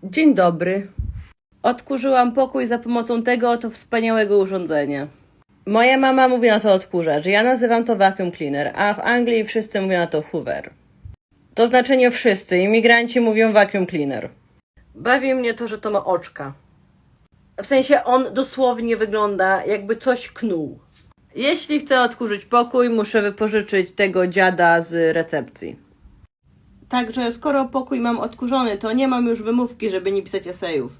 Dzień dobry. Odkurzyłam pokój za pomocą tego oto wspaniałego urządzenia. Moja mama mówi na to odkurzacz, ja nazywam to vacuum cleaner, a w Anglii wszyscy mówią na to hoover. To znaczy nie wszyscy, imigranci mówią vacuum cleaner. Bawi mnie to, że to ma oczka. W sensie on dosłownie wygląda, jakby coś knuł. Jeśli chcę odkurzyć pokój, muszę wypożyczyć tego dziada z recepcji. Także skoro pokój mam odkurzony, to nie mam już wymówki, żeby nie pisać esejów.